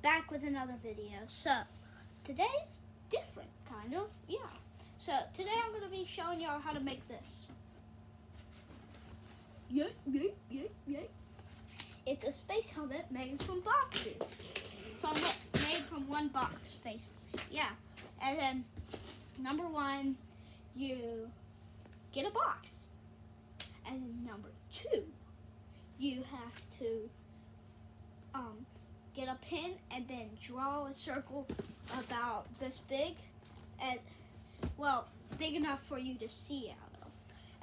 back with another video. So today's different, kind of, yeah. So today I'm going to be showing y'all how to make this. Yay. It's a space helmet made from boxes. Made from one box, basically. Yeah. And then number one, you get a box. And then number two, you have to get a pen and then draw a circle about this big, and well, big enough for you to see out of.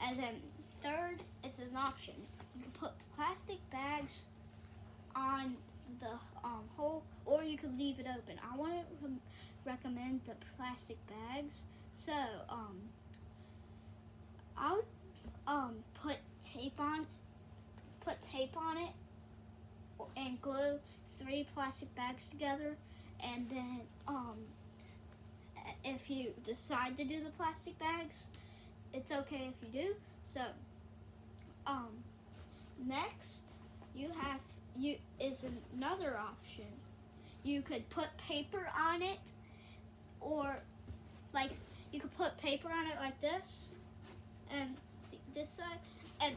And then third, it's an option. You can put plastic bags on the hole, or you can leave it open. I want to recommend the plastic bags. So I would put tape on it and glue 3 plastic bags together, and then if you decide to do the plastic bags, it's okay if you do. So next is another option. You could put paper on it, or like you could put paper on it like this, and this side, and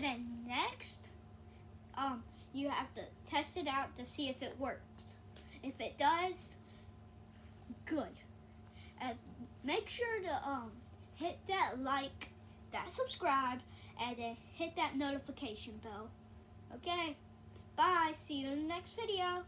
then next you have to test it out to see if it works. If it does, good. And make sure to hit that like, that subscribe, and then hit that notification bell. Okay, bye. See you in the next video.